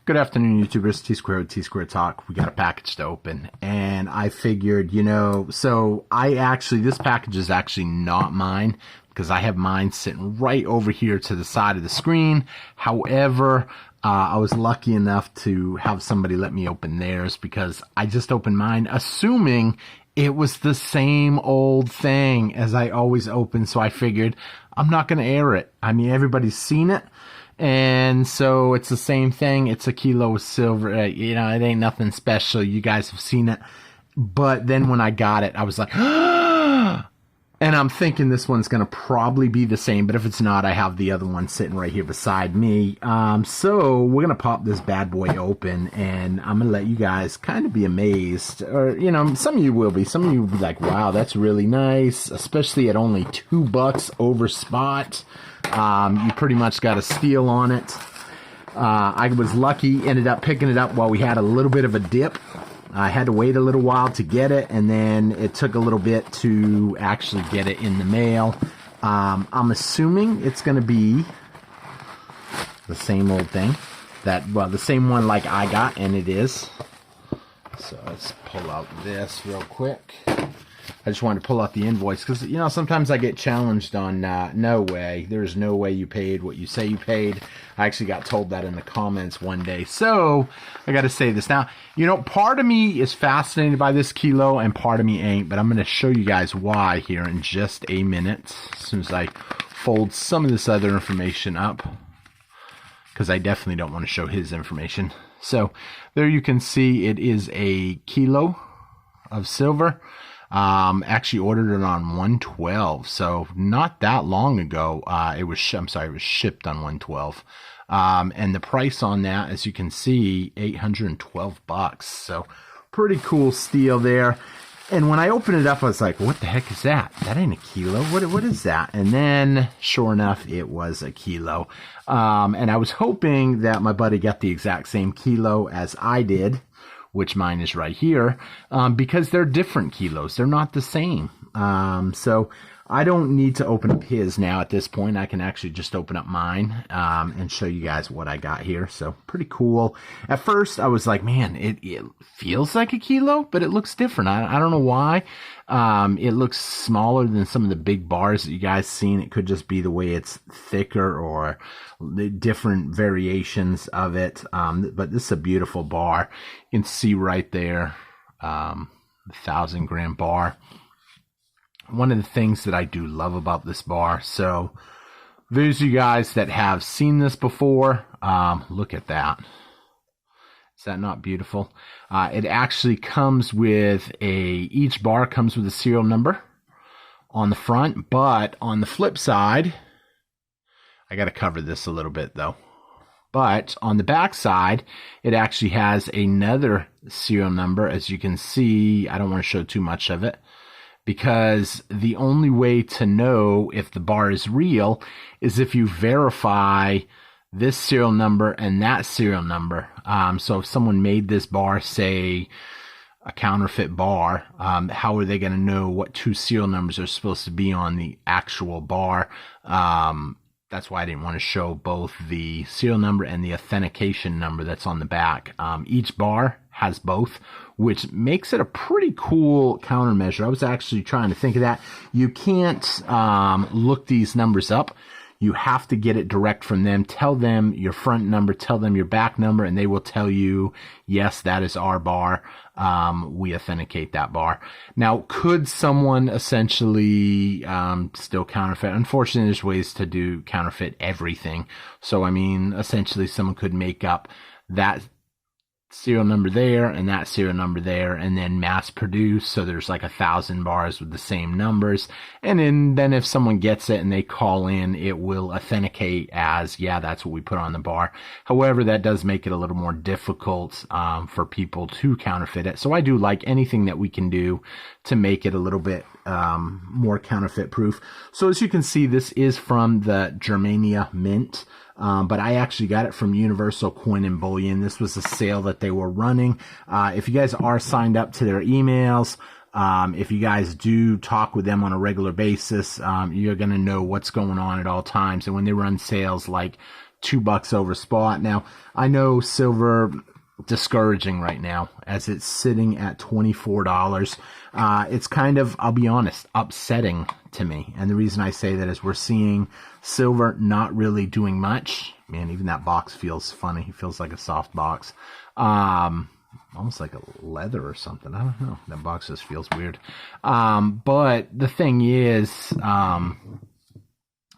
Good afternoon, YouTubers. Tsquare with Tsquare Talk. We got a package to open, and I figured, so this package is actually not mine because I have mine sitting right over here to the side of the screen. However, I was lucky enough to have somebody let me open theirs because I just opened mine assuming it was the same old thing as I always open. So I figured I'm not going to air it. I mean, everybody's seen it. And so it's the same thing. It's a kilo of silver. It ain't nothing special. You guys have seen it. But then when I got it, I was like, and I'm thinking this one's going to probably be the same. But if it's not, I have the other one sitting right here beside me. So we're going to pop this bad boy open, and I'm going to let you guys kind of be amazed. Or, some of you will be. Some of you will be like, wow, that's really nice. Especially at only $2 over spot. You pretty much got a steal on it. I was lucky, ended up picking it up while we had a little bit of a dip. I had to wait a little while to get it, and then it took a little bit to actually get it in the mail. I'm assuming it's going to be the same old thing. The same one like I got, and it is. So let's pull out this real quick. I just wanted to pull out the invoice because, sometimes I get challenged on no way. There's no way you paid what you say you paid. I actually got told that in the comments one day. So I got to say this. Now, part of me is fascinated by this kilo and part of me ain't. But I'm going to show you guys why here in just a minute. As soon as I fold some of this other information up. Because I definitely don't want to show his information. So there you can see it is a kilo of silver. Actually ordered it on 112, so not that long ago. It was shipped on 112. And the price on that, as you can see, $812. So pretty cool steal there. And when I opened it up, I was like, what the heck is that? That ain't a kilo. What is that? And then, sure enough, it was a kilo. And I was hoping that my buddy got the exact same kilo as I did, which mine is right here, because they're different kilos. They're not the same. So I don't need to open up his now at this point. I can actually just open up mine and show you guys what I got here. So pretty cool. At first, I was like, man, it feels like a kilo, but it looks different. I don't know why. It looks smaller than some of the big bars that you guys seen. It could just be the way it's thicker or the different variations of it. But this is a beautiful bar. You can see right there, 1,000 gram bar. One of the things that I do love about this bar. So those of you guys that have seen this before, look at that. Is that not beautiful? It actually comes with each bar comes with a serial number on the front, but on the flip side, I got to cover this a little bit though. But on the back side, it actually has another serial number. As you can see, I don't want to show too much of it, because the only way to know if the bar is real is if you verify this serial number and that serial number. So if someone made this bar, say a counterfeit bar, how are they going to know what two serial numbers are supposed to be on the actual bar? That's why I didn't want to show both the serial number and the authentication number that's on the back. Each bar has both, which makes it a pretty cool countermeasure. I was actually trying to think of that. You can't look these numbers up. You have to get it direct from them. Tell them your front number, tell them your back number, and they will tell you, yes, that is our bar. We authenticate that bar. Now, could someone essentially still counterfeit? Unfortunately, there's ways to do counterfeit everything. So, essentially someone could make up that serial number there and that serial number there and then mass produce, so there's like 1,000 bars with the same numbers, and then if someone gets it and they call in, it will authenticate as, yeah, that's what we put on the bar. However, that does make it a little more difficult for people to counterfeit it. So I do like anything that we can do to make it a little bit more counterfeit proof. So as you can see, this is from the Germania mint. But I actually got it from Universal Coin and Bullion. This was a sale that they were running. If you guys are signed up to their emails, if you guys do talk with them on a regular basis, you're going to know what's going on at all times. And when they run sales like $2 over spot. Now, I know silver discouraging right now as it's sitting at $24. It's kind of, I'll be honest, upsetting to me. And the reason I say that is we're seeing silver not really doing much. Man, even that box feels funny. It feels like a soft box. Almost like a leather or something. I don't know. That box just feels weird. But the thing is,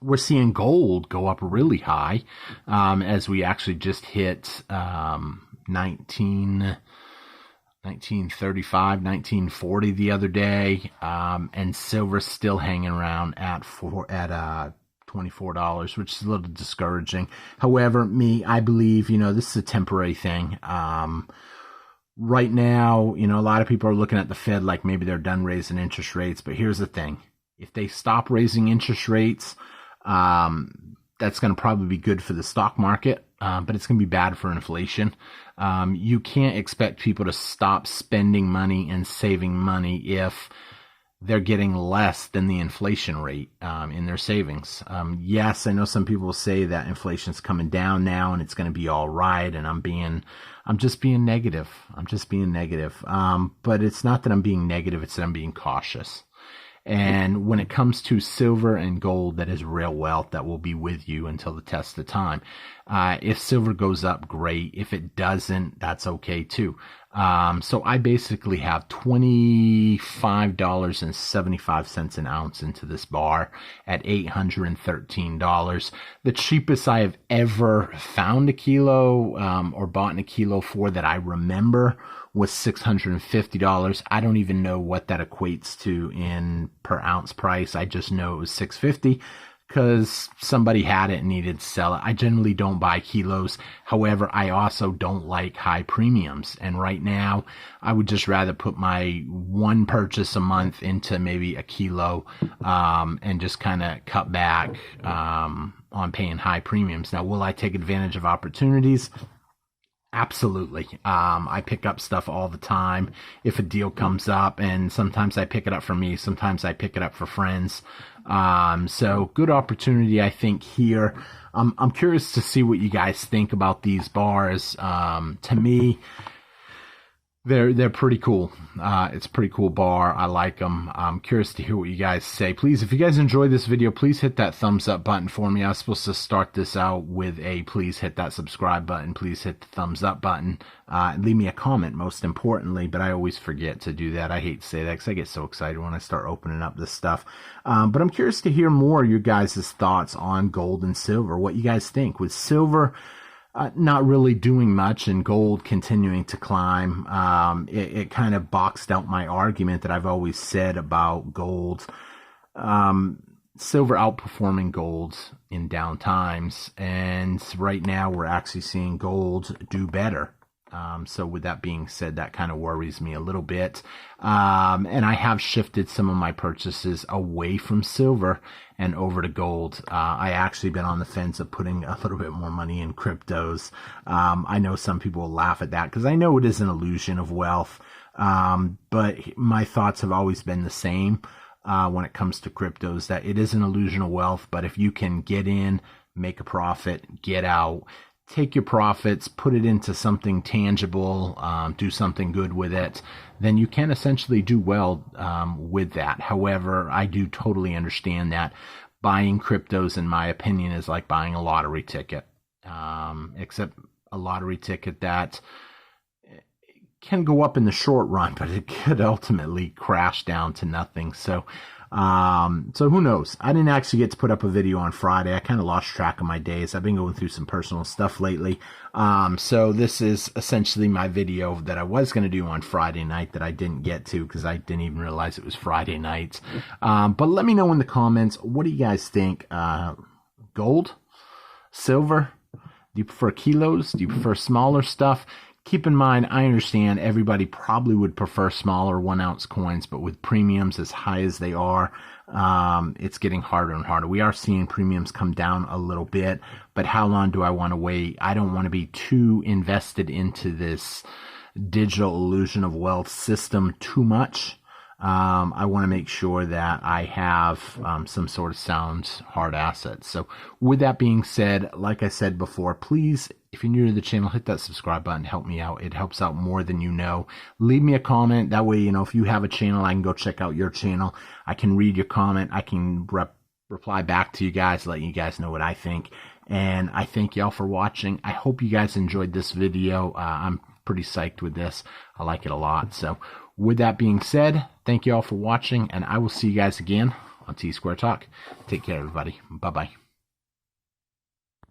we're seeing gold go up really high, as we actually just hit 1935, 1940 the other day, and silver's still hanging around at $24, which is a little discouraging. However, I believe, this is a temporary thing. Right now, a lot of people are looking at the Fed like maybe they're done raising interest rates. But here's the thing. If they stop raising interest rates, that's going to probably be good for the stock market, but it's going to be bad for inflation. You can't expect people to stop spending money and saving money if they're getting less than the inflation rate in their savings. Yes, I know some people will say that inflation's coming down now and it's going to be all right, and I'm just being negative. But it's not that I'm being negative, it's that I'm being cautious. And when it comes to silver and gold, that is real wealth that will be with you until the test of time. If silver goes up, great. If it doesn't, that's okay too. So I basically have $25.75 an ounce into this bar at $813. The cheapest I have ever found a kilo, or bought in a kilo for that I remember was $650. I don't even know what that equates to in per ounce price. I just know it was $650 because somebody had it and needed to sell it. I generally don't buy kilos. However, I also don't like high premiums. And right now, I would just rather put my one purchase a month into maybe a kilo, and just kind of cut back on paying high premiums. Now, will I take advantage of opportunities? Absolutely. I pick up stuff all the time if a deal comes up, and sometimes I pick it up for me. Sometimes I pick it up for friends. So good opportunity, I think, here. I'm curious to see what you guys think about these bars. To me, they're pretty cool. It's a pretty cool bar. I like them. I'm curious to hear what you guys say. Please, if you guys enjoyed this video, please hit that thumbs up button for me. I was supposed to start this out with a please hit that subscribe button. Please hit the thumbs up button. Leave me a comment, most importantly, but I always forget to do that. I hate to say that because I get so excited when I start opening up this stuff. But I'm curious to hear more of your guys' thoughts on gold and silver. What you guys think. With silver not really doing much and gold continuing to climb, it kind of boxed out my argument that I've always said about gold. Silver outperforming gold in down times, and right now we're actually seeing gold do better. So with that being said, that kind of worries me a little bit. And I have shifted some of my purchases away from silver and over to gold. I actually been on the fence of putting a little bit more money in cryptos. I know some people will laugh at that because I know it is an illusion of wealth. But my thoughts have always been the same when it comes to cryptos, that it is an illusion of wealth. But if you can get in, make a profit, get out, take your profits, put it into something tangible, do something good with it, then you can essentially do well with that. However, I do totally understand that buying cryptos, in my opinion, is like buying a lottery ticket, except a lottery ticket that can go up in the short run, but it could ultimately crash down to nothing. So who knows? I didn't actually get to put up a video on Friday. I kind of lost track of my days. I've been going through some personal stuff lately. So this is essentially my video that I was going to do on Friday night that I didn't get to because I didn't even realize it was Friday night. But let me know in the comments, what do you guys think? Gold? Silver? Do you prefer kilos? Do you prefer smaller stuff? Keep in mind, I understand everybody probably would prefer smaller 1 ounce coins, but with premiums as high as they are, it's getting harder and harder. We are seeing premiums come down a little bit, but how long do I want to wait? I don't want to be too invested into this digital illusion of wealth system too much. I want to make sure that I have some sort of sound hard assets. So with that being said, like I said before, please, if you're new to the channel, hit that subscribe button. Help me out. It helps out more than you know. Leave me a comment. That way, if you have a channel, I can go check out your channel. I can read your comment. I can reply back to you guys, let you guys know what I think. And I thank y'all for watching. I hope you guys enjoyed this video. I'm pretty psyched with this. I like it a lot. So with that being said, thank you all for watching, and I will see you guys again on Tsquare Talk. Take care, everybody. Bye-bye.